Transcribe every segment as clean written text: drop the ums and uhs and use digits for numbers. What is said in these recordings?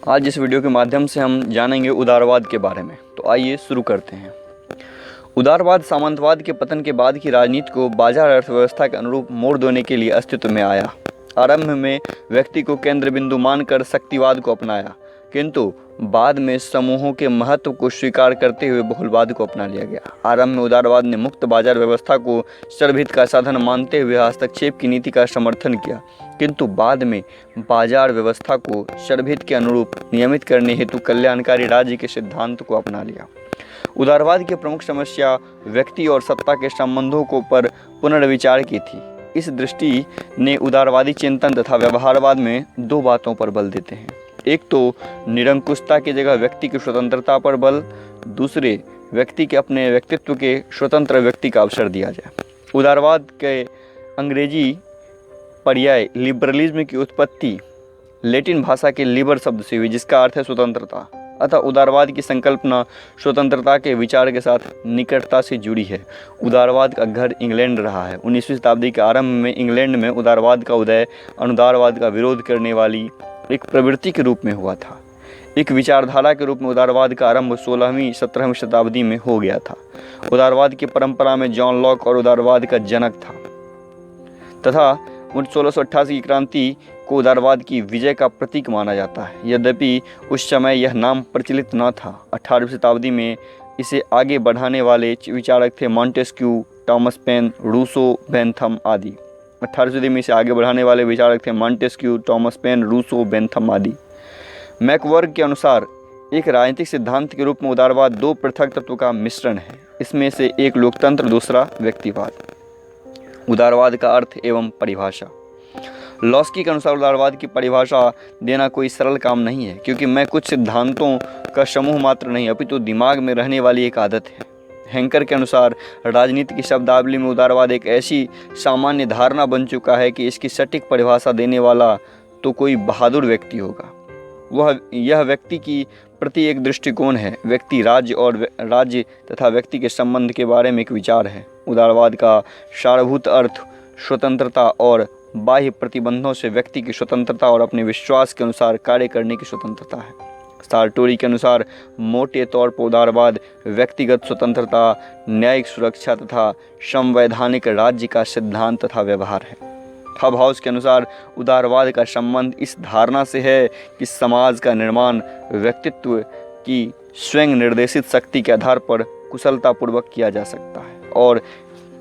आज इस वीडियो के माध्यम से हम जानेंगे उदारवाद के बारे में। तो आइए शुरू करते हैं। उदारवाद सामंतवाद के पतन के बाद की राजनीति को बाजार अर्थव्यवस्था के अनुरूप मोड़ देने के लिए अस्तित्व में आया। आरंभ में व्यक्ति को केंद्र बिंदु मानकर शक्तिवाद को अपनाया, किंतु बाद में समूहों के महत्व को स्वीकार करते हुए बहुलवाद को अपना लिया गया। आरंभ में उदारवाद ने मुक्त बाजार व्यवस्था को सर्वहित का साधन मानते हुए हस्तक्षेप की नीति का समर्थन किया, किंतु बाद में बाजार व्यवस्था को सर्वहित के अनुरूप नियमित करने हेतु कल्याणकारी राज्य के सिद्धांत को अपना लिया। उदारवाद की प्रमुख समस्या व्यक्ति और सत्ता के संबंधों को पर पुनर्विचार की थी। इस दृष्टि ने उदारवादी चिंतन तथा व्यवहारवाद में दो बातों पर बल देते हैं। एक तो निरंकुशता की जगह व्यक्ति की स्वतंत्रता पर बल, दूसरे व्यक्ति के अपने व्यक्तित्व के स्वतंत्र व्यक्ति का अवसर दिया जाए। उदारवाद के अंग्रेजी पर्याय लिबरलिज्म की उत्पत्ति लैटिन भाषा के लिबर शब्द से हुई, जिसका अर्थ है स्वतंत्रता। अतः उदारवाद की संकल्पना स्वतंत्रता के विचार के साथ निकटता से जुड़ी है। उदारवाद का घर इंग्लैंड रहा है। 19वीं शताब्दी के आरंभ में इंग्लैंड में उदारवाद का उदय अनुदारवाद का विरोध करने वाली एक प्रवृत्ति के रूप में हुआ था। एक विचारधारा के रूप में उदारवाद का आरंभ 16वीं-17वीं शताब्दी में हो गया था। उदारवाद की परंपरा में जॉन लॉक और उदारवाद का जनक था तथा 1688 की क्रांति को उदारवाद की विजय का प्रतीक माना जाता है। यद्यपि उस समय यह नाम प्रचलित न था। 18वीं शताब्दी में इसे आगे बढ़ाने वाले विचारक थे Montesquieu, Thomas Paine, Rousseau, Bentham आदि। 18वीं सदी में इसे आगे बढ़ाने वाले विचारक थे Montesquieu, Thomas Paine, Rousseau, Bentham आदि। मैकवर्ग के अनुसार एक राजनीतिक सिद्धांत के रूप में उदारवाद दो पृथक तत्व का मिश्रण है। इसमें से एक लोकतंत्र, दूसरा व्यक्तिवाद। उदारवाद का अर्थ एवं परिभाषा। लॉस्की के अनुसार उदारवाद की परिभाषा देना कोई सरल काम नहीं है, क्योंकि मैं कुछ सिद्धांतों का समूह मात्र नहीं अपितु दिमाग में रहने वाली एक आदत है। हैंकर के अनुसार राजनीति की शब्दावली में उदारवाद एक ऐसी सामान्य धारणा बन चुका है कि इसकी सटीक परिभाषा देने वाला तो कोई बहादुर व्यक्ति होगा। यह व्यक्ति की प्रति एक दृष्टिकोण है। व्यक्ति, राज्य और राज्य तथा व्यक्ति के संबंध के बारे में एक विचार है। उदारवाद का सारभूत अर्थ स्वतंत्रता और बाह्य प्रतिबंधों से व्यक्ति की स्वतंत्रता और अपने विश्वास के अनुसार कार्य करने की स्वतंत्रता है। सार्टोरी के अनुसार मोटे तौर पर उदारवाद व्यक्तिगत स्वतंत्रता, न्यायिक सुरक्षा तथा संवैधानिक राज्य का सिद्धांत तथा व्यवहार है। हबहाउस के अनुसार उदारवाद का संबंध इस धारणा से है कि समाज का निर्माण व्यक्तित्व की स्वयं निर्देशित शक्ति के आधार पर कुशलतापूर्वक किया जा सकता है और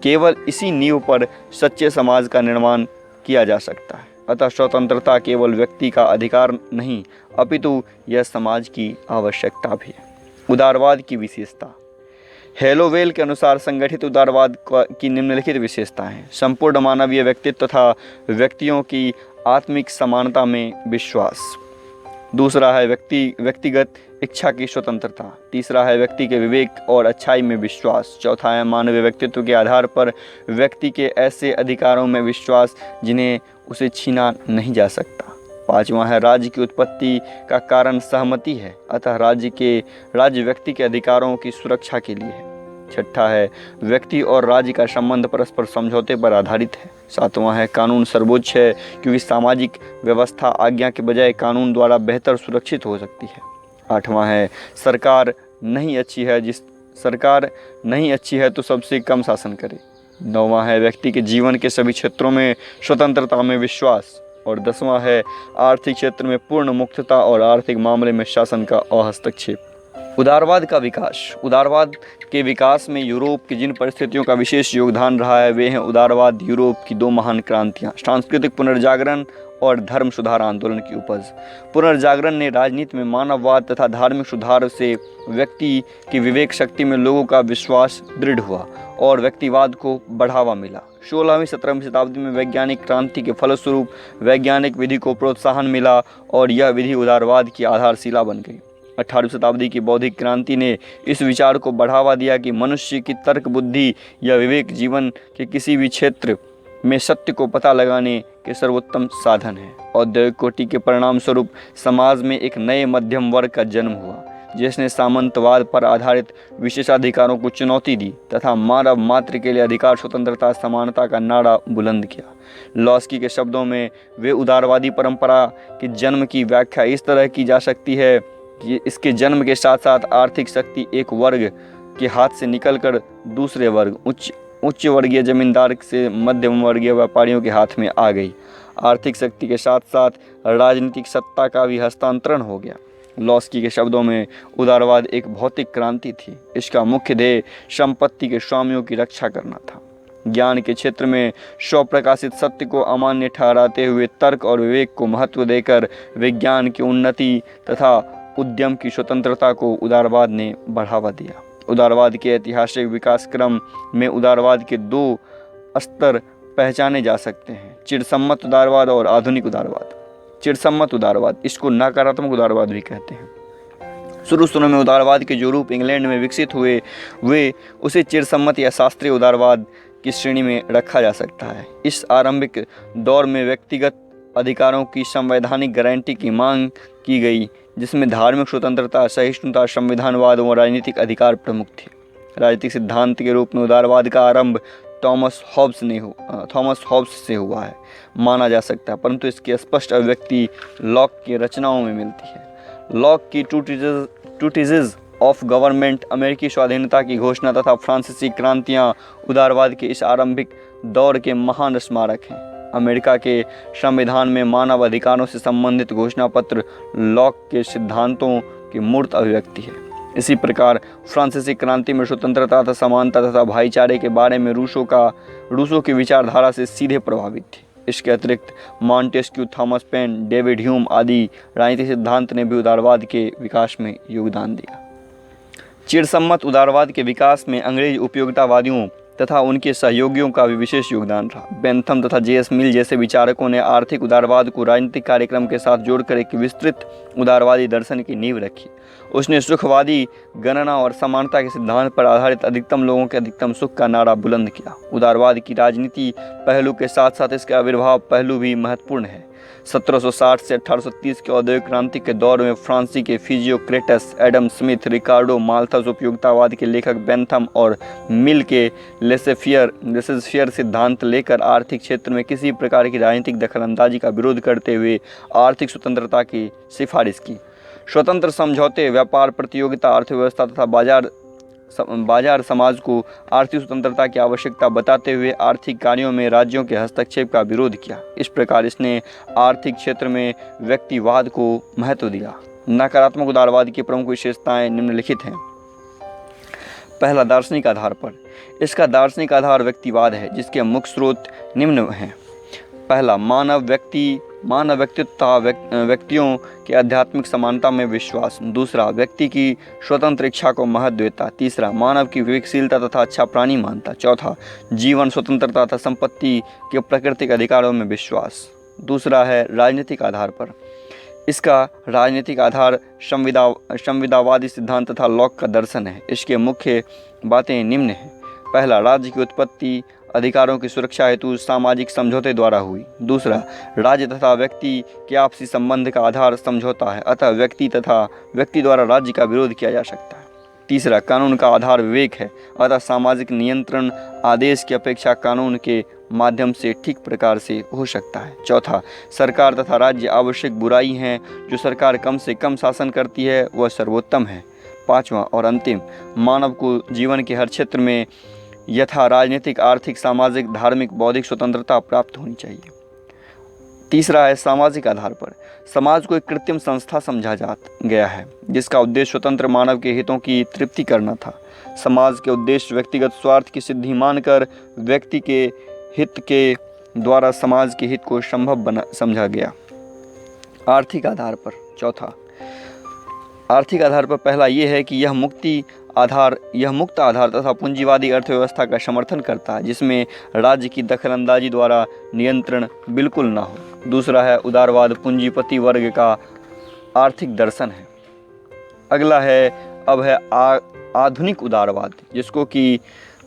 केवल इसी नींव पर सच्चे समाज का निर्माण किया जा सकता है। अतः स्वतंत्रता केवल व्यक्ति का अधिकार नहीं अपितु यह समाज की आवश्यकता भी है। उदारवाद की विशेषता। हेलोवेल के अनुसार संगठित उदारवाद की निम्नलिखित विशेषताएं हैं। संपूर्ण मानवीय व्यक्तित्व तथा व्यक्तियों की आत्मिक समानता में विश्वास। दूसरा है व्यक्तिगत इच्छा की स्वतंत्रता। तीसरा है व्यक्ति के विवेक और अच्छाई में विश्वास। चौथा है मानवीय व्यक्तित्व के आधार पर व्यक्ति के ऐसे अधिकारों में विश्वास जिन्हें उसे छीना नहीं जा सकता। पांचवा है राज्य की उत्पत्ति का कारण सहमति है, अतः राज्य व्यक्ति के अधिकारों की सुरक्षा के लिए है। छठा है व्यक्ति और राज्य का संबंध परस्पर समझौते पर आधारित है। सातवां है कानून सर्वोच्च है, क्योंकि सामाजिक व्यवस्था आज्ञा के बजाय कानून द्वारा बेहतर सुरक्षित हो सकती है। आठवां है सरकार नहीं अच्छी है तो सबसे कम शासन करे। नौवां है व्यक्ति के जीवन के सभी क्षेत्रों में स्वतंत्रता में विश्वास। और 10वां है आर्थिक क्षेत्र में पूर्ण मुक्तता और आर्थिक मामले में शासन का अहस्तक्षेप। उदारवाद का विकास। उदारवाद के विकास में यूरोप की जिन परिस्थितियों का विशेष योगदान रहा है वे हैं उदारवाद यूरोप की दो महान क्रांतियाँ, सांस्कृतिक पुनर्जागरण और धर्म सुधार आंदोलन की उपज। पुनर्जागरण ने राजनीति में मानववाद तथा धार्मिक सुधार से व्यक्ति की विवेक शक्ति में लोगों का विश्वास दृढ़ हुआ और व्यक्तिवाद को बढ़ावा मिला। 16वीं-17वीं शताब्दी में वैज्ञानिक क्रांति के फलस्वरूप वैज्ञानिक विधि को प्रोत्साहन मिला और यह विधि उदारवाद की आधारशिला बन गई। 18वीं शताब्दी की बौद्धिक क्रांति ने इस विचार को बढ़ावा दिया कि मनुष्य की तर्क बुद्धि या विवेक जीवन के किसी भी क्षेत्र में सत्य को पता लगाने के सर्वोत्तम साधन है। औद्योगिक क्रांति के परिणाम स्वरूप समाज में एक नए मध्यम वर्ग का जन्म हुआ, जिसने सामंतवाद पर आधारित विशेषाधिकारों को चुनौती दी तथा मानव मात्र के लिए अधिकार, स्वतंत्रता, समानता का नारा बुलंद किया। लॉस्की के शब्दों में वे उदारवादी परंपरा के जन्म की व्याख्या इस तरह की जा सकती है कि इसके जन्म के साथ साथ आर्थिक शक्ति एक वर्ग के हाथ से निकलकर दूसरे वर्ग, उच्च वर्गीय जमींदार से मध्यम वर्गीय व्यापारियों के हाथ में आ गई। आर्थिक शक्ति के साथ साथ राजनीतिक सत्ता का भी हस्तांतरण हो गया। लॉस्की के शब्दों में उदारवाद एक भौतिक क्रांति थी। इसका मुख्य ध्येय संपत्ति के स्वामियों की रक्षा करना था। ज्ञान के क्षेत्र में स्वप्रकाशित सत्य को अमान्य ठहराते हुए तर्क और विवेक को महत्व देकर विज्ञान की उन्नति तथा उद्यम की स्वतंत्रता को उदारवाद ने बढ़ावा दिया। उदारवाद के ऐतिहासिक विकास क्रम में उदारवाद के दो स्तर पहचाने जा सकते हैं: चिरसम्मत उदारवाद और आधुनिक उदारवाद। चिरसम्मत उदारवाद, इसको नकारात्मक उदारवाद भी कहते हैं। शुरू में उदारवाद के जो रूप इंग्लैंड में विकसित हुए वे उसे चिरसम्मत या शास्त्रीय उदारवाद की श्रेणी में रखा जा सकता है। इस आरंभिक दौर में व्यक्तिगत अधिकारों की संवैधानिक गारंटी की मांग की गई, जिसमें धार्मिक स्वतंत्रता, सहिष्णुता, संविधानवाद और राजनीतिक अधिकार प्रमुख थे। राजनीतिक सिद्धांत के रूप में उदारवाद का आरंभ थॉमस हॉब्स से हुआ है माना जा सकता है, परंतु इसकी स्पष्ट अभिव्यक्ति लॉक की रचनाओं में मिलती है। लॉक की ट्रूटिसेस ऑफ गवर्नमेंट, अमेरिकी स्वाधीनता की घोषणा तथा फ्रांसीसी क्रांतियाँ उदारवाद के इस आरंभिक दौर के महान स्मारक हैं। अमेरिका के संविधान में मानव अधिकारों से संबंधित घोषणा पत्र लॉक के सिद्धांतों की मूर्त अभिव्यक्ति है। इसी प्रकार फ्रांसीसी क्रांति में स्वतंत्रता तथा समानता तथा भाईचारे के बारे में रूसों की विचारधारा से सीधे प्रभावित थी। इसके अतिरिक्त Montesquieu, Thomas pen, David Hume आदि राजनीतिक सिद्धांत ने भी उदारवाद के विकास में योगदान दिया। चिरसम्मत उदारवाद के विकास में अंग्रेज उपयोगितावादियों तथा उनके सहयोगियों का भी विशेष योगदान रहा। बेंथम तथा जे.एस. मिल जैसे विचारकों ने आर्थिक उदारवाद को राजनीतिक कार्यक्रम के साथ जोड़कर एक विस्तृत उदारवादी दर्शन की नींव रखी। उसने सुखवादी गणना और समानता के सिद्धांत पर आधारित अधिकतम लोगों के अधिकतम सुख का नारा बुलंद किया। उदारवाद की राजनीति पहलू के साथ साथ इसका आविर्भाव पहलू भी महत्वपूर्ण है। 1760 से 1830 के औद्योगिक क्रांति के दौर में फ्रांसी के फिजियोक्रेटस, एडम स्मिथ, रिकार्डो माल्थस, उपयोगितावाद के लेखक बेंथम और मिल के लेसेफियर सिद्धांत लेकर आर्थिक क्षेत्र में किसी प्रकार की राजनीतिक दखलंदाजी का विरोध करते हुए आर्थिक स्वतंत्रता की सिफारिश की। स्वतंत्र समझौते, व्यापार प्रतियोगिता, अर्थव्यवस्था तथा बाजार समाज को आर्थिक स्वतंत्रता की आवश्यकता बताते हुए आर्थिक कार्यों में राज्यों के हस्तक्षेप का विरोध किया। इस प्रकार इसने आर्थिक क्षेत्र में व्यक्तिवाद को महत्व दिया। नकारात्मक उदारवाद की प्रमुख विशेषताएं निम्नलिखित हैं। पहला, दार्शनिक आधार पर। इसका दार्शनिक आधार व्यक्तिवाद है, जिसके मुख्य स्रोत निम्न हैं। पहला, मानव व्यक्तियों के आध्यात्मिक समानता में विश्वास। दूसरा, व्यक्ति की स्वतंत्र इच्छा को महत्व देता। तीसरा, मानव की विवेकशीलता तथा अच्छा प्राणी मानता। चौथा, जीवन स्वतंत्रता तथा संपत्ति के प्राकृतिक अधिकारों में विश्वास। दूसरा है राजनीतिक आधार पर। इसका राजनीतिक आधार संविदावादी सिद्धांत तथा लॉक का दर्शन है। इसके मुख्य बातें निम्न हैं। पहला, राज्य की उत्पत्ति अधिकारों की सुरक्षा हेतु सामाजिक समझौते द्वारा हुई। दूसरा, राज्य तथा व्यक्ति के आपसी संबंध का आधार समझौता है, अतः व्यक्ति द्वारा राज्य का विरोध किया जा सकता है। तीसरा, कानून का आधार विवेक है, अतः सामाजिक नियंत्रण आदेश की अपेक्षा कानून के माध्यम से ठीक प्रकार से हो सकता है। चौथा, सरकार तथा राज्य आवश्यक बुराई हैं, जो सरकार कम से कम शासन करती है वह सर्वोत्तम है। पांचवा और अंतिम, मानव को जीवन के हर क्षेत्र में यथा राजनीतिक, आर्थिक, सामाजिक, धार्मिक, बौद्धिक स्वतंत्रता प्राप्त होनी चाहिए। तीसरा है सामाजिक आधार पर। समाज को एक कृत्रिम संस्था समझा जा गया है, जिसका उद्देश्य स्वतंत्र मानव के हितों की तृप्ति करना था। समाज के उद्देश्य व्यक्तिगत स्वार्थ की सिद्धि मानकर व्यक्ति के हित के द्वारा समाज के हित को संभव समझा गया। आर्थिक आधार पर। चौथा, आर्थिक आधार पर पहला ये है कि यह मुक्त आधार तथा पूंजीवादी अर्थव्यवस्था का समर्थन करता है, जिसमें राज्य की दखलंदाजी द्वारा नियंत्रण बिल्कुल ना हो। दूसरा है उदारवाद, पूंजीपति वर्ग का आर्थिक दर्शन है। अगला है आधुनिक उदारवाद, जिसको कि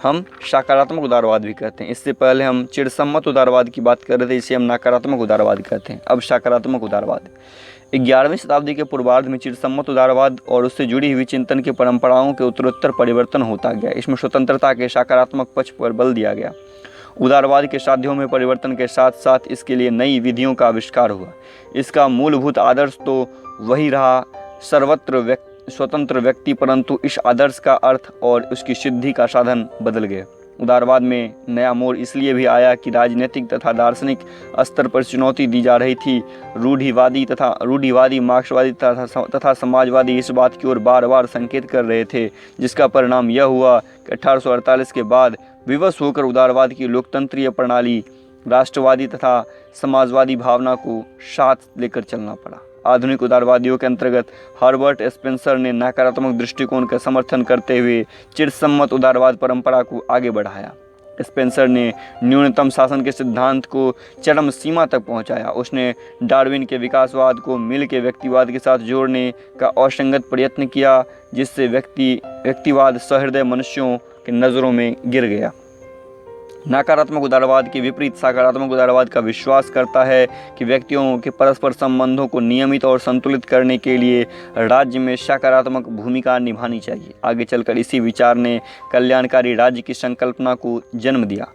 हम सकारात्मक उदारवाद भी कहते हैं। इससे पहले हम चिरसम्मत उदारवाद की बात कर रहे थे, इसे हम नकारात्मक उदारवाद कहते हैं। अब सकारात्मक उदारवाद, 11वीं शताब्दी के पूर्वार्ध में चिरसम्मत उदारवाद और उससे जुड़ी हुई चिंतन की परंपराओं के उत्तरोत्तर परिवर्तन होता गया। इसमें स्वतंत्रता के सकारात्मक पक्ष पर बल दिया गया। उदारवाद के साध्यों में परिवर्तन के साथ साथ इसके लिए नई विधियों का आविष्कार हुआ। इसका मूलभूत आदर्श तो वही रहा, सर्वत्र स्वतंत्र व्यक्ति, परंतु इस आदर्श का अर्थ और उसकी सिद्धि का साधन बदल गए। उदारवाद में नया मोड़ इसलिए भी आया कि राजनीतिक तथा दार्शनिक स्तर पर चुनौती दी जा रही थी। रूढ़िवादी मार्क्सवादी तथा समाजवादी इस बात की ओर बार बार संकेत कर रहे थे, जिसका परिणाम यह हुआ कि 1848 के बाद विवश होकर उदारवाद की लोकतंत्रीय प्रणाली राष्ट्रवादी तथा समाजवादी भावना को साथ लेकर चलना पड़ा। आधुनिक उदारवादियों के अंतर्गत हर्बर्ट स्पेंसर ने नकारात्मक दृष्टिकोण का समर्थन करते हुए चिरसम्मत उदारवाद परंपरा को आगे बढ़ाया। स्पेंसर ने न्यूनतम शासन के सिद्धांत को चरम सीमा तक पहुंचाया। उसने डार्विन के विकासवाद को मिल के व्यक्तिवाद के साथ जोड़ने का असंगत प्रयत्न किया, जिससे व्यक्तिवाद सहृदय मनुष्यों की नज़रों में गिर गया। नकारात्मक उदारवाद के विपरीत सकारात्मक उदारवाद का विश्वास करता है कि व्यक्तियों के परस्पर संबंधों को नियमित और संतुलित करने के लिए राज्य में सकारात्मक भूमिका निभानी चाहिए। आगे चलकर इसी विचार ने कल्याणकारी राज्य की संकल्पना को जन्म दिया।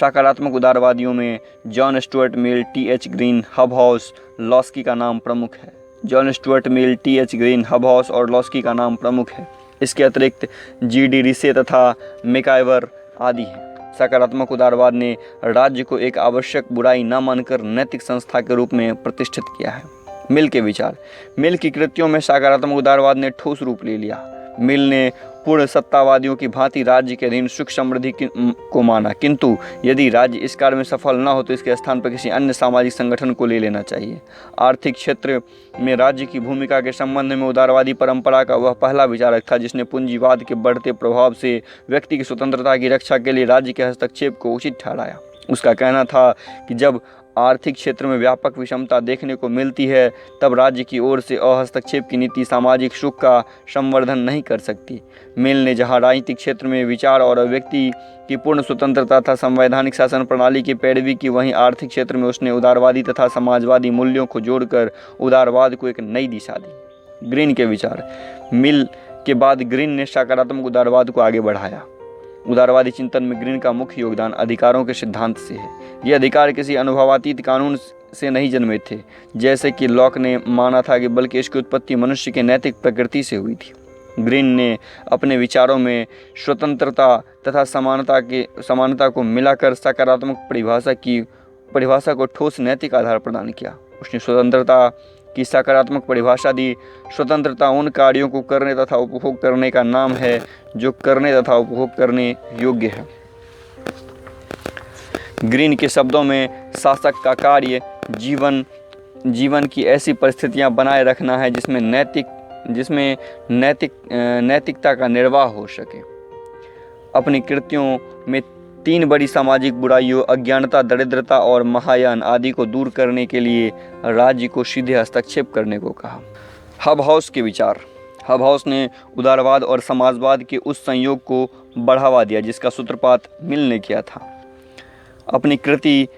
सकारात्मक उदारवादियों में John Stuart Mill, T H. Green, Hobhouse, Laski का नाम प्रमुख है। John Stuart Mill, T H. Green, Hobhouse और लॉस्की का नाम प्रमुख है। इसके अतिरिक्त जी.डी. रिसे तथा मैकाइवर आदि हैं। सकारात्मक उदारवाद ने राज्य को एक आवश्यक बुराई न मानकर नैतिक संस्था के रूप में प्रतिष्ठित किया है। मिल के विचार। मिल की कृतियों में सकारात्मक उदारवाद ने ठोस रूप ले लिया। मिल ने पूर्ण सत्तावादियों की भांति राज्य के अधीन सुख समृद्धि को माना, किंतु यदि राज्य इस कार्य में सफल न हो तो इसके स्थान पर किसी अन्य सामाजिक संगठन को ले लेना चाहिए। आर्थिक क्षेत्र में राज्य की भूमिका के संबंध में उदारवादी परंपरा का वह पहला विचारक था जिसने पूंजीवाद के बढ़ते प्रभाव से व्यक्ति की स्वतंत्रता की रक्षा के लिए राज्य के हस्तक्षेप को उचित ठहराया। उसका कहना था कि जब आर्थिक क्षेत्र में व्यापक विषमता देखने को मिलती है तब राज्य की ओर से अहस्तक्षेप की नीति सामाजिक सुख का संवर्धन नहीं कर सकती। मिल ने जहां राजनीतिक क्षेत्र में विचार और व्यक्ति की पूर्ण स्वतंत्रता तथा संवैधानिक शासन प्रणाली की पैरवी की, वहीं आर्थिक क्षेत्र में उसने उदारवादी तथा समाजवादी मूल्यों को जोड़कर उदारवाद को एक नई दिशा दी। ग्रीन के विचार। मिल के बाद ग्रीन ने सकारात्मक उदारवाद को आगे बढ़ाया। उदारवादी चिंतन में ग्रीन का मुख्य योगदान अधिकारों के सिद्धांत से है। ये अधिकार किसी अनुभवातीत कानून से नहीं जन्मे थे, जैसे कि लॉक ने माना था, कि बल्कि इसकी उत्पत्ति मनुष्य की नैतिक प्रकृति से हुई थी। ग्रीन ने अपने विचारों में स्वतंत्रता तथा समानता को मिलाकर सकारात्मक परिभाषा को ठोस नैतिक आधार प्रदान किया। उसने स्वतंत्रता की सकारात्मक परिभाषा दी। स्वतंत्रता उन कार्यों को करने तथा उपभोग करने का नाम है जो करने तथा उपभोग करने योग्य है। ग्रीन के शब्दों में शासक का कार्य जीवन की ऐसी परिस्थितियां बनाए रखना है जिसमें नैतिकता का निर्वाह हो सके। अपनी कृतियों में 3 बड़ी सामाजिक बुराइयों अज्ञानता, दरिद्रता और महायान आदि को दूर करने के लिए राज्य को सीधे हस्तक्षेप करने को कहा। हबहॉस के विचार। हबहॉस ने उदारवाद और समाजवाद के उस संयोग को बढ़ावा दिया जिसका सूत्रपात मिल ने किया था। अपनी कृति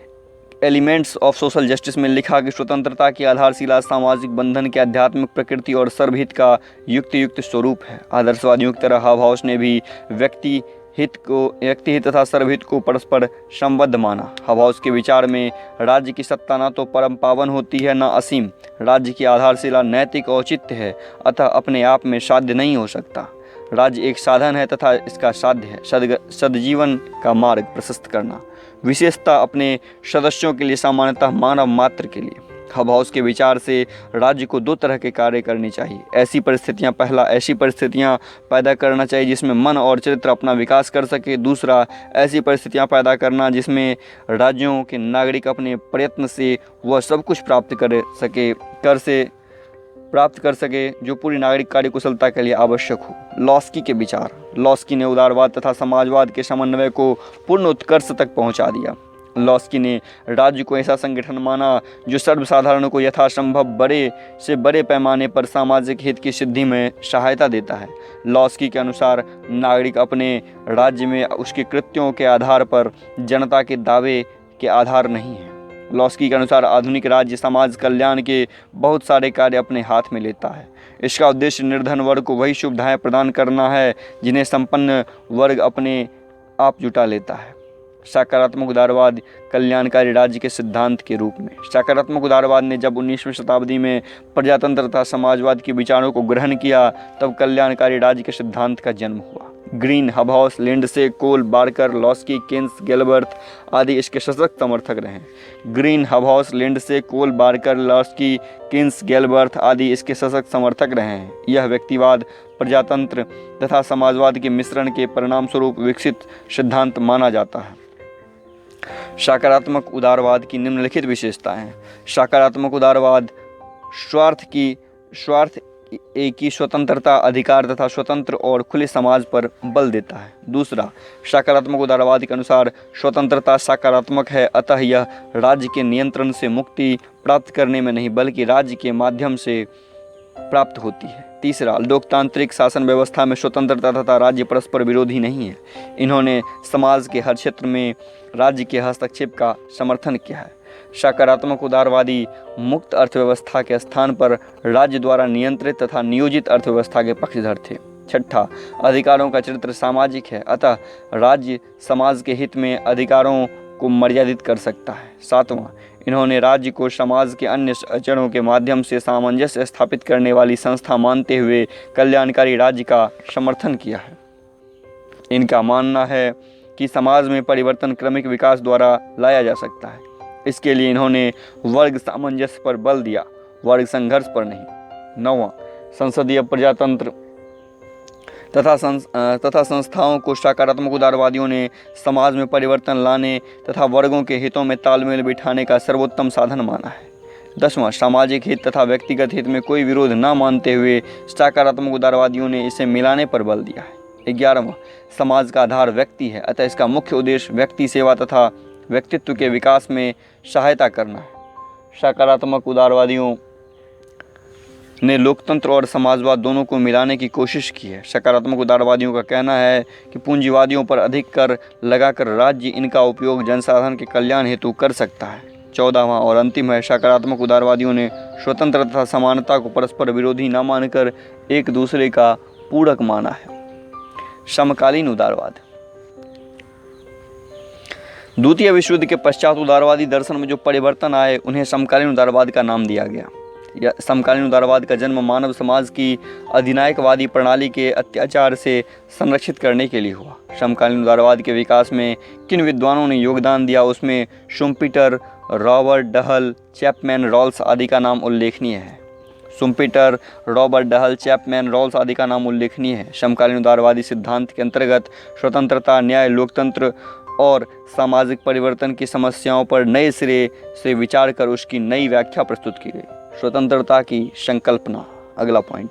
एलिमेंट्स ऑफ सोशल जस्टिस में लिखा कि स्वतंत्रता की आधारशिला सामाजिक बंधन की आध्यात्मिक प्रकृति और सर्वहित का युक्त स्वरूप है। आदर्शवादियों की तरह हबहॉस ने भी व्यक्ति हित तथा सर्वहित को परस्पर संबद्ध माना। हबहॉस के विचार में राज्य की सत्ता न तो परम पावन होती है न असीम। राज्य की आधारशिला नैतिक औचित्य है, अतः अपने आप में साध्य नहीं हो सकता। राज्य एक साधन है तथा इसका साध्य है सदजीवन का मार्ग प्रशस्त करना, विशेषता अपने सदस्यों के लिए, सामान्यतः मानव मात्र के लिए। हबहॉस के विचार से राज्य को 2 तरह के कार्य करने चाहिए। ऐसी परिस्थितियां पैदा करना चाहिए जिसमें मन और चरित्र अपना विकास कर सके। दूसरा, ऐसी परिस्थितियां पैदा करना जिसमें राज्यों के नागरिक अपने प्रयत्न से वह सब कुछ प्राप्त कर सके जो पूरी नागरिक कार्य कुशलता के लिए आवश्यक हो। लॉस्की के विचार। लॉस्की ने उदारवाद तथा समाजवाद के समन्वय को पूर्ण उत्कर्ष तक पहुंचा दिया। लॉस्की ने राज्य को ऐसा संगठन माना जो सर्वसाधारणों को यथासंभव बड़े से बड़े पैमाने पर सामाजिक हित की सिद्धि में सहायता देता है। लॉस्की के अनुसार नागरिक अपने राज्य में उसके कृत्यों के आधार पर जनता के दावे के आधार नहीं है। लॉस्की के अनुसार आधुनिक राज्य समाज कल्याण के बहुत सारे कार्य अपने हाथ में लेता है। इसका उद्देश्य निर्धन वर्ग को वही सुविधाएं प्रदान करना है जिन्हें संपन्न वर्ग अपने आप जुटा लेता है। सकारात्मक उदारवाद कल्याणकारी राज्य के सिद्धांत के रूप में। सकारात्मक उदारवाद ने जब 19वीं शताब्दी में प्रजातंत्र तथा समाजवाद के विचारों को ग्रहण किया तब कल्याणकारी राज्य के सिद्धांत का जन्म हुआ। ग्रीन, हबहॉस, लिंडसे, कोल, बार्कर, लॉस्की, केन्स, गैलबर्ट आदि इसके सशक्त समर्थक रहे। ग्रीन, हबहॉस, लिंडसे, कोल, बार्कर, लॉस्की, केन्स, गैलबर्ट आदि इसके सशक्त समर्थक रहे हैं। यह व्यक्तिवाद, प्रजातंत्र तथा समाजवाद के मिश्रण के परिणाम स्वरूप विकसित सिद्धांत माना जाता है। सकारात्मक उदारवाद की निम्नलिखित विशेषताएं। सकारात्मक उदारवाद स्वार्थ की स्वतंत्रता, अधिकार तथा स्वतंत्र और खुले समाज पर बल देता है। दूसरा, सकारात्मक उदारवाद के अनुसार स्वतंत्रता सकारात्मक है, अतः यह राज्य के नियंत्रण से मुक्ति प्राप्त करने में नहीं बल्कि राज्य के माध्यम से प्राप्त होती है। तीसरा, लोकतांत्रिक शासन व्यवस्था में स्वतंत्रता तथा राज्य परस्पर विरोधी नहीं है। इन्होंने समाज के हर क्षेत्र में राज्य के हस्तक्षेप का समर्थन किया है। सकारात्मक उदारवादी मुक्त अर्थव्यवस्था के स्थान पर राज्य द्वारा नियंत्रित तथा नियोजित अर्थव्यवस्था के पक्षधर थे। छठा, अधिकारों का चरित्र सामाजिक है, अतः राज्य समाज के हित में अधिकारों को मर्यादित कर सकता है। सातवां, इन्होंने राज्य को समाज के अन्य अचरणों के माध्यम से सामंजस्य स्थापित करने वाली संस्था मानते हुए कल्याणकारी राज्य का समर्थन किया है। इनका मानना है कि समाज में परिवर्तन क्रमिक विकास द्वारा लाया जा सकता है। इसके लिए इन्होंने वर्ग सामंजस्य पर बल दिया, वर्ग संघर्ष पर नहीं। नौवां, संसदीय प्रजातंत्र तथा संस्थाओं को सकारात्मक उदारवादियों ने समाज में परिवर्तन लाने तथा वर्गों के हितों में तालमेल बिठाने का सर्वोत्तम साधन माना है। 10वां, सामाजिक हित तथा व्यक्तिगत हित में कोई विरोध न मानते हुए सकारात्मक उदारवादियों ने इसे मिलाने पर बल दिया है। 11वां, समाज का आधार व्यक्ति है, अतः इसका मुख्य उद्देश्य व्यक्ति सेवा तथा व्यक्तित्व के विकास में सहायता करना है। सकारात्मक उदारवादियों ने लोकतंत्र और समाजवाद दोनों को मिलाने की कोशिश की है। सकारात्मक उदारवादियों का कहना है कि पूंजीवादियों पर अधिक कर लगाकर राज्य इनका उपयोग जनसाधारण के कल्याण हेतु कर सकता है। 14वां और अंतिम है, सकारात्मक उदारवादियों ने स्वतंत्रता तथा समानता को परस्पर विरोधी न मानकर एक दूसरे का पूरक माना है। समकालीन उदारवाद। द्वितीय विश्व युद्ध के पश्चात उदारवादी दर्शन में जो परिवर्तन आए उन्हें समकालीन उदारवाद का नाम दिया गया। समकालीन उदारवाद का जन्म मानव समाज की अधिनायकवादी प्रणाली के अत्याचार से संरक्षित करने के लिए हुआ। समकालीन उदारवाद के विकास में किन विद्वानों ने योगदान दिया उसमें Schumpeter, Robert Dahl, Chapman, Rawls आदि का नाम उल्लेखनीय है। Schumpeter, Robert Dahl, Chapman, Rawls आदि का नाम उल्लेखनीय है। समकालीन उदारवादी सिद्धांत के अंतर्गत स्वतंत्रता, न्याय, लोकतंत्र और सामाजिक परिवर्तन की समस्याओं पर नए सिरे से विचार कर उसकी नई व्याख्या प्रस्तुत की गई। स्वतंत्रता की संकल्पना। अगला पॉइंट,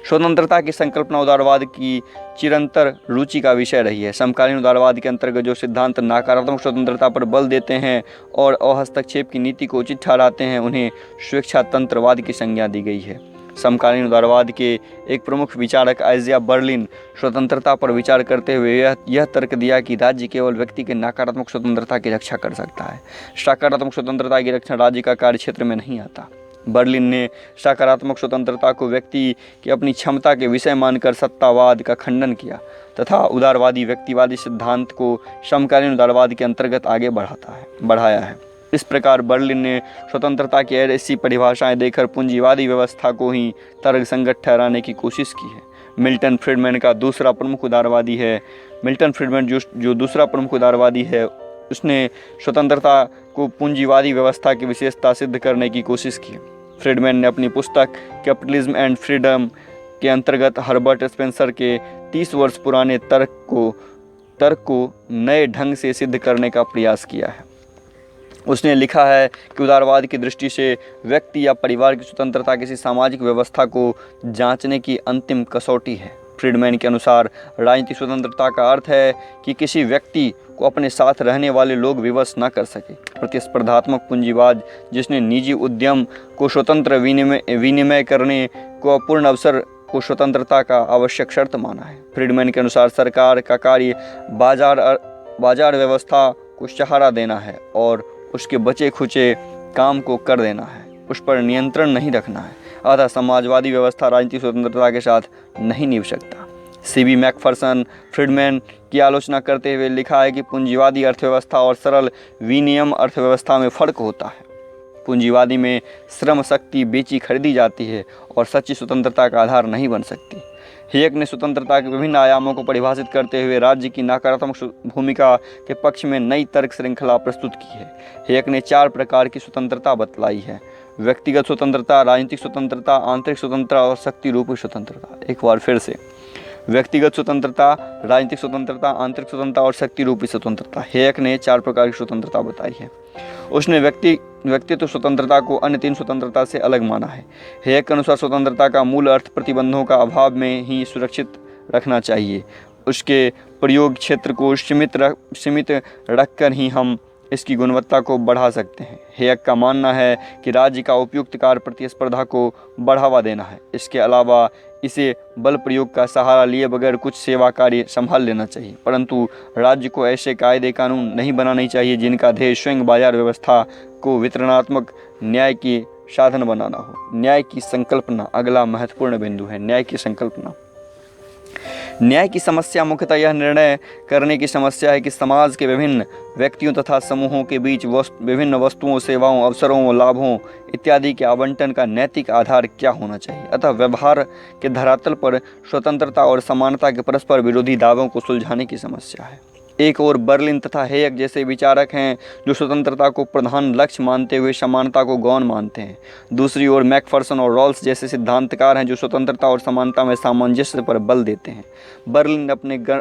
स्वतंत्रता की संकल्पना उदारवाद की चिरंतर रुचि का विषय रही है। समकालीन उदारवाद के अंतर्गत जो सिद्धांत नकारात्मक स्वतंत्रता पर बल देते हैं और अहस्तक्षेप की नीति को उचित ठहराते हैं उन्हें स्वेच्छातंत्रवाद की संज्ञा दी गई है। समकालीन उदारवाद के एक प्रमुख विचारक आइज़िया बर्लिन स्वतंत्रता पर विचार करते हुए यह तर्क दिया कि राज्य केवल व्यक्ति के नकारात्मक स्वतंत्रता की रक्षा कर सकता है। सकारात्मक स्वतंत्रता की रक्षा राज्य का कार्यक्षेत्र में नहीं आता। बर्लिन ने सकारात्मक स्वतंत्रता को व्यक्ति की अपनी क्षमता के विषय मानकर सत्तावाद का खंडन किया तथा उदारवादी व्यक्तिवादी सिद्धांत को समकालीन उदारवाद के अंतर्गत आगे बढ़ाया है। इस प्रकार बर्लिन ने स्वतंत्रता की ऐसी परिभाषाएं देकर पूंजीवादी व्यवस्था को ही तर्कसंगत ठहराने की कोशिश की है। मिल्टन फ्रीडमैन का दूसरा प्रमुख उदारवादी है। मिल्टन फ्रीडमैन जो दूसरा प्रमुख उदारवादी है उसने स्वतंत्रता को पूंजीवादी व्यवस्था की विशेषता सिद्ध करने की कोशिश की। फ्रीडमैन ने अपनी पुस्तक कैपिटलिज्म एंड फ्रीडम के अंतर्गत हर्बर्ट स्पेंसर के 30 वर्ष पुराने तर्क को नए ढंग से सिद्ध करने का प्रयास किया है। उसने लिखा है कि उदारवाद की दृष्टि से व्यक्ति या परिवार की स्वतंत्रता किसी सामाजिक व्यवस्था को जांचने की अंतिम कसौटी है। फ्रीडमैन के अनुसार राजनीतिक स्वतंत्रता का अर्थ है कि किसी व्यक्ति को अपने साथ रहने वाले लोग विवश न कर सके। प्रतिस्पर्धात्मक पूंजीवाद जिसने निजी उद्यम को स्वतंत्र विनिमय करने को अपूर्ण अवसर को स्वतंत्रता का आवश्यक शर्त माना है। फ्रीडमैन के अनुसार सरकार का कार्य बाजार व्यवस्था को सहारा देना है और उसके बचे खुचे काम को कर देना है, उस पर नियंत्रण नहीं रखना है। अतः समाजवादी व्यवस्था राजनीतिक स्वतंत्रता के साथ नहीं निभ सकता। सीबी मैकफर्सन फ्रीडमैन की आलोचना करते हुए लिखा है कि पूंजीवादी अर्थव्यवस्था और सरल विनियम अर्थव्यवस्था में फ़र्क होता है। पूंजीवादी में श्रम शक्ति बेची खरीदी जाती है और सच्ची स्वतंत्रता का आधार नहीं बन सकती। हेयक ने स्वतंत्रता के विभिन्न आयामों को परिभाषित करते हुए राज्य की नकारात्मक भूमिका के पक्ष में नई तर्क श्रृंखला प्रस्तुत की है। हेयक ने 4 प्रकार की स्वतंत्रता बतलाई है: व्यक्तिगत स्वतंत्रता, राजनीतिक स्वतंत्रता, आंतरिक स्वतंत्रता और शक्ति रूपी स्वतंत्रता। एक बार फिर से, व्यक्तिगत स्वतंत्रता, राजनीतिक स्वतंत्रता, आंतरिक स्वतंत्रता और शक्ति रूपी स्वतंत्रता। हेयक ने 4 प्रकार की स्वतंत्रता बताई है। उसने व्यक्तित्व स्वतंत्रता को अन्य 3 स्वतंत्रता से अलग माना है। हेयक के अनुसार स्वतंत्रता का मूल अर्थ प्रतिबंधों का अभाव में ही सुरक्षित रखना चाहिए। उसके प्रयोग क्षेत्र को सीमित रखकर ही हम इसकी गुणवत्ता को बढ़ा सकते हैं। हेयक का मानना है कि राज्य का उपयुक्त कार्य प्रतिस्पर्धा को बढ़ावा देना है। इसके अलावा इसे बल प्रयोग का सहारा लिए बगैर कुछ सेवा कार्य संभाल लेना चाहिए, परंतु राज्य को ऐसे कायदे कानून नहीं बनाने चाहिए जिनका ध्येय स्वयं बाजार व्यवस्था को वितरणात्मक न्याय की साधन बनाना हो। न्याय की संकल्पना अगला महत्वपूर्ण बिंदु है। न्याय की संकल्पना। न्याय की समस्या मुख्यतः यह निर्णय करने की समस्या है कि समाज के विभिन्न व्यक्तियों तथा समूहों के बीच विभिन्न वस्तुओं, सेवाओं, अवसरों, लाभों इत्यादि के आवंटन का नैतिक आधार क्या होना चाहिए। अतः व्यवहार के धरातल पर स्वतंत्रता और समानता के परस्पर विरोधी दावों को सुलझाने की समस्या है। एक ओर बर्लिन तथा हेयक जैसे विचारक हैं जो स्वतंत्रता को प्रधान लक्ष्य मानते हुए समानता को गौण मानते हैं। दूसरी ओर मैकफर्सन और रॉल्स जैसे सिद्धांतकार हैं जो स्वतंत्रता और समानता में सामंजस्य पर बल देते हैं। बर्लिन ने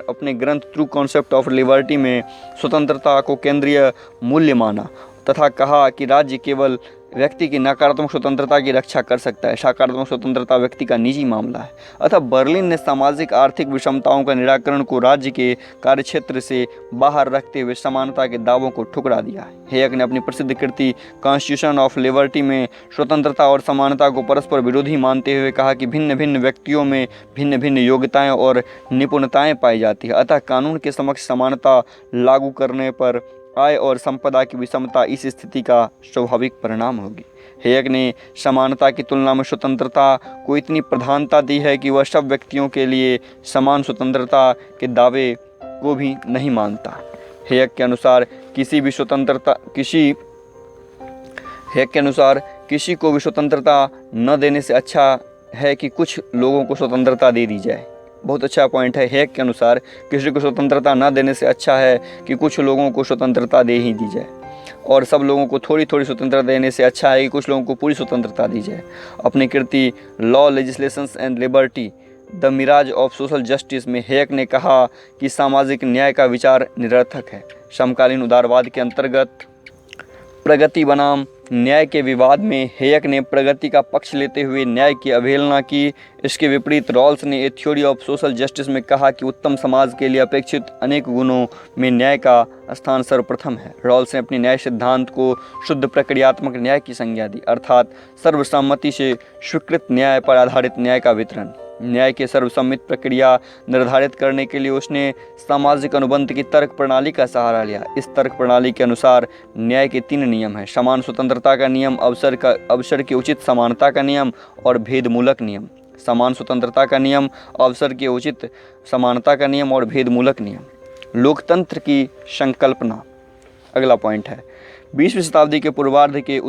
अपने ग्रंथ ट्रू कॉन्सेप्ट ऑफ लिबर्टी में स्वतंत्रता को केंद्रीय मूल्य माना तथा कहा कि राज्य केवल व्यक्ति की नकारात्मक स्वतंत्रता की रक्षा कर सकता है, सकारात्मक स्वतंत्रता व्यक्ति का निजी मामला है। अतः बर्लिन ने सामाजिक आर्थिक विषमताओं का निराकरण को राज्य के कार्यक्षेत्र से बाहर रखते हुए समानता के दावों को ठुकरा दिया है। हेयक ने अपनी प्रसिद्ध कृति कॉन्स्टिट्यूशन ऑफ लिबर्टी में स्वतंत्रता और समानता को परस्पर विरोधी मानते हुए कहा कि भिन्न भिन्न व्यक्तियों में भिन्न भिन्न योग्यताएं और निपुणताएं पाई जाती है, अतः कानून के समक्ष समानता लागू करने पर आय और संपदा की विषमता इस स्थिति का स्वाभाविक परिणाम होगी। हेयक ने समानता की तुलना में स्वतंत्रता को इतनी प्रधानता दी है कि वह सब व्यक्तियों के लिए समान स्वतंत्रता के दावे को भी नहीं मानता। हेयक के अनुसार किसी को भी स्वतंत्रता न देने से अच्छा है कि कुछ लोगों को स्वतंत्रता दे दी जाए। बहुत अच्छा पॉइंट है। हेयक के अनुसार किसी को स्वतंत्रता न देने से अच्छा है कि कुछ लोगों को स्वतंत्रता दे ही दी जाए, और सब लोगों को थोड़ी थोड़ी स्वतंत्रता देने से अच्छा है कि कुछ लोगों को पूरी स्वतंत्रता दी जाए। अपनी कृति law, legislations and liberty, the mirage of social justice में हेयक ने कहा कि सामाजिक न्याय का विचार निरर्थक है। समकालीन उदारवाद के अंतर्गत प्रगति बनाम न्याय के विवाद में हेयक ने प्रगति का पक्ष लेते हुए न्याय की अवहेलना की। इसके विपरीत रॉल्स ने ए थ्योरी ऑफ सोशल जस्टिस में कहा कि उत्तम समाज के लिए अपेक्षित अनेक गुणों में न्याय का स्थान सर्वप्रथम है। रॉल्स ने अपने न्याय सिद्धांत को शुद्ध प्रक्रियात्मक न्याय की संज्ञा दी, अर्थात सर्वसम्मति से स्वीकृत न्याय पर आधारित न्याय का वितरण। न्याय के सर्वसम्मत प्रक्रिया निर्धारित करने के लिए उसने सामाजिक अनुबंध की तर्क प्रणाली का सहारा लिया। इस तर्क प्रणाली के अनुसार न्याय के 3 नियम हैं: समान स्वतंत्रता का नियम, अवसर की उचित समानता का नियम और भेदमूलक नियम। समान स्वतंत्रता का नियम, अवसर की उचित समानता का नियम और भेदमूलक नियम। लोकतंत्र की संकल्पना अगला पॉइंट है। 20वीं शताब्दी के पूर्वार्ध के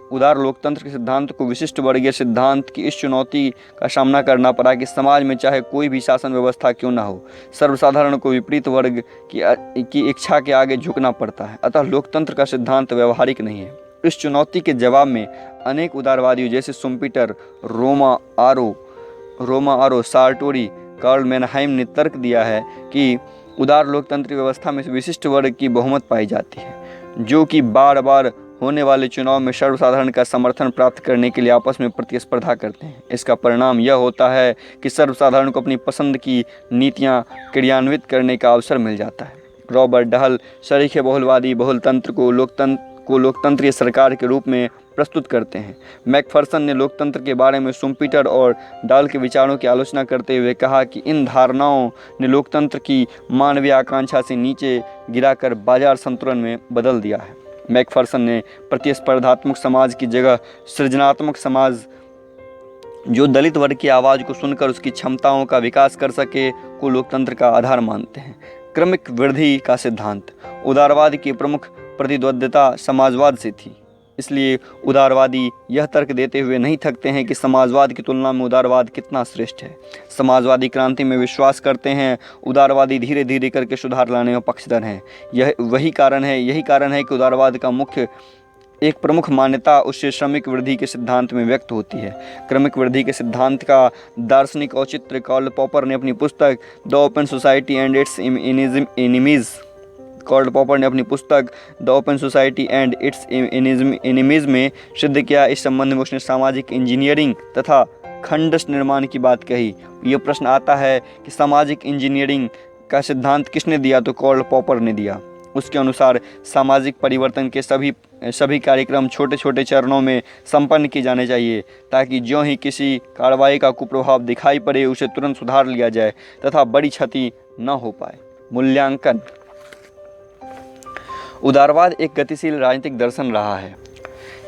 उदार लोकतंत्र के सिद्धांत को विशिष्ट वर्गीय सिद्धांत की इस चुनौती का सामना करना पड़ा कि समाज में चाहे कोई भी शासन व्यवस्था क्यों ना हो, सर्वसाधारण को विपरीत वर्ग की इच्छा के आगे झुकना पड़ता है। अतः लोकतंत्र का सिद्धांत व्यवहारिक नहीं है। इस चुनौती के जवाब में अनेक उदारवादियों जैसे शुम्पीटर, रोमा आरो, सार्टोरी, कार्ल मैनहाइम ने तर्क दिया है कि उदार लोकतंत्र व्यवस्था में विशिष्ट वर्ग की बहुमत पाई जाती है, जो कि बार बार होने वाले चुनाव में सर्वसाधारण का समर्थन प्राप्त करने के लिए आपस में प्रतिस्पर्धा करते हैं। इसका परिणाम यह होता है कि सर्वसाधारण को अपनी पसंद की नीतियां क्रियान्वित करने का अवसर मिल जाता है। रॉबर्ट डहल शरीके बहुलवादी बहुलतंत्र को को लोकतंत्रीय सरकार के रूप में प्रस्तुत करते हैं। मैकफर्सन ने लोकतंत्र के बारे में शुम्पीटर और डाल के विचारों की आलोचना करते हुए कहा कि इन धारणाओं ने लोकतंत्र की मानवीय आकांक्षा से नीचे गिराकर बाजार संतुलन में बदल दिया है। मैकफर्सन ने प्रतिस्पर्धात्मक समाज की जगह सृजनात्मक समाज, जो दलित वर्ग की आवाज़ को सुनकर उसकी क्षमताओं का विकास कर सके, को लोकतंत्र का आधार मानते हैं। क्रमिक वृद्धि का सिद्धांत। उदारवाद की प्रमुख प्रतिद्वंद्विता समाजवाद से थी, इसलिए उदारवादी यह तर्क देते हुए नहीं थकते हैं कि समाजवाद की तुलना में उदारवाद कितना श्रेष्ठ है। समाजवादी क्रांति में विश्वास करते हैं, उदारवादी धीरे धीरे करके सुधार लाने में पक्षधर हैं। यही कारण है कि उदारवाद का एक प्रमुख मान्यता उससे श्रमिक वृद्धि के सिद्धांत में व्यक्त होती है। क्रमिक वृद्धि के सिद्धांत का दार्शनिक औचित्य कार्ल पॉपर ने अपनी पुस्तक the open society and it's enemies में सिद्ध किया। इस संबंध में उसने सामाजिक इंजीनियरिंग तथा खंडस निर्माण की बात कही। यह प्रश्न आता है कि सामाजिक इंजीनियरिंग का सिद्धांत किसने दिया, तो कार्ल पॉपर ने दिया। उसके अनुसार सामाजिक परिवर्तन के सभी कार्यक्रम छोटे छोटे चरणों में संपन्न किए जाने चाहिए, ताकि ज्यों ही किसी कार्रवाई का कुप्रभाव दिखाई पड़े उसे तुरंत सुधार लिया जाए तथा बड़ी क्षति न हो पाए। मूल्यांकन। उदारवाद एक गतिशील राजनीतिक दर्शन रहा है।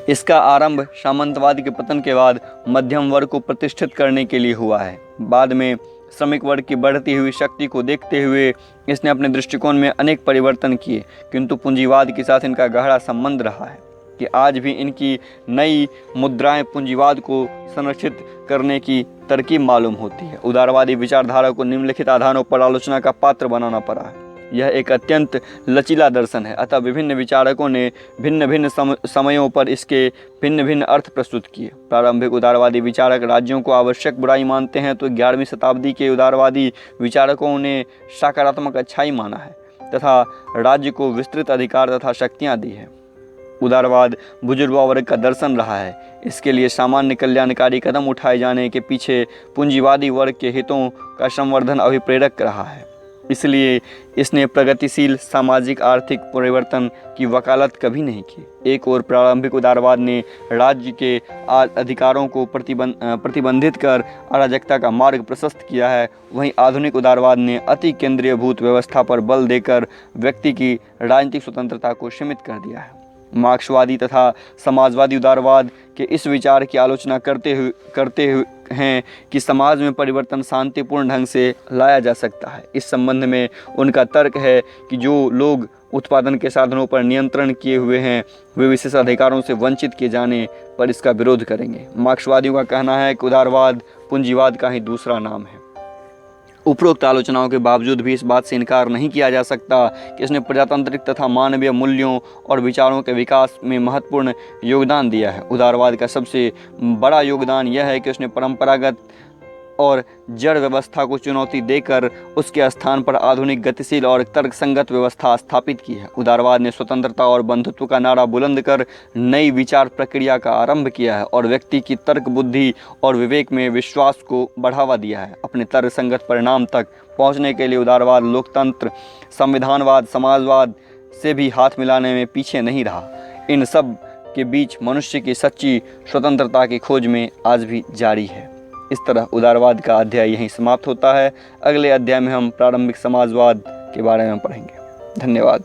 इसका आरंभ सामंतवाद के पतन के बाद मध्यम वर्ग को प्रतिष्ठित करने के लिए हुआ है। बाद में श्रमिक वर्ग की बढ़ती हुई शक्ति को देखते हुए इसने अपने दृष्टिकोण में अनेक परिवर्तन किए, किंतु पूंजीवाद के साथ इनका गहरा संबंध रहा है कि आज भी इनकी नई मुद्राएं पूंजीवाद को संरक्षित करने की तरकीब मालूम होती है। उदारवादी विचारधारा को निम्नलिखित आधारों पर आलोचना का पात्र बनाना पड़ा है। यह एक अत्यंत लचीला दर्शन है, अतः विभिन्न विचारकों ने भिन्न भिन्न समयों पर इसके भिन्न भिन्न अर्थ प्रस्तुत किए। प्रारंभिक उदारवादी विचारक राज्यों को आवश्यक बुराई मानते हैं, तो 11वीं शताब्दी के उदारवादी विचारकों ने सकारात्मक अच्छाई माना है तथा राज्य को विस्तृत अधिकार तथा शक्तियाँ दी है। उदारवाद बुजुर्ग वर्ग का दर्शन रहा है। इसके लिए सामान्य कल्याणकारी कदम उठाए जाने के पीछे पूंजीवादी वर्ग के हितों का संवर्धन अभिप्रेरक रहा है। इसलिए इसने प्रगतिशील सामाजिक आर्थिक परिवर्तन की वकालत कभी नहीं की। एक और प्रारंभिक उदारवाद ने राज्य के अधिकारों को प्रतिबंधित कर अराजकता का मार्ग प्रशस्त किया है, वहीं आधुनिक उदारवाद ने अति केंद्रीयभूत व्यवस्था पर बल देकर व्यक्ति की राजनीतिक स्वतंत्रता को सीमित कर दिया है। मार्क्सवादी तथा समाजवादी उदारवाद के इस विचार की आलोचना करते हुए हैं कि समाज में परिवर्तन शांतिपूर्ण ढंग से लाया जा सकता है। इस संबंध में उनका तर्क है कि जो लोग उत्पादन के साधनों पर नियंत्रण किए हुए हैं, वे विशेष अधिकारों से वंचित किए जाने पर इसका विरोध करेंगे। मार्क्सवादियों का कहना है कि उदारवाद पूंजीवाद का ही दूसरा नाम है। उपरोक्त आलोचनाओं के बावजूद भी इस बात से इनकार नहीं किया जा सकता कि इसने प्रजातांत्रिक तथा मानवीय मूल्यों और विचारों के विकास में महत्वपूर्ण योगदान दिया है। उदारवाद का सबसे बड़ा योगदान यह है कि उसने परंपरागत और जड़ व्यवस्था को चुनौती देकर उसके स्थान पर आधुनिक गतिशील और तर्कसंगत व्यवस्था स्थापित की है। उदारवाद ने स्वतंत्रता और बंधुत्व का नारा बुलंद कर नई विचार प्रक्रिया का आरंभ किया है और व्यक्ति की तर्क बुद्धि और विवेक में विश्वास को बढ़ावा दिया है। अपने तर्कसंगत परिणाम तक पहुंचने के लिए उदारवाद लोकतंत्र, संविधानवाद, समाजवाद से भी हाथ मिलाने में पीछे नहीं रहा। इन सब के बीच मनुष्य की सच्ची स्वतंत्रता की खोज में आज भी जारी है। इस तरह उदारवाद का अध्याय यहीं समाप्त होता है। अगले अध्याय में हम प्रारंभिक समाजवाद के बारे में पढ़ेंगे। धन्यवाद।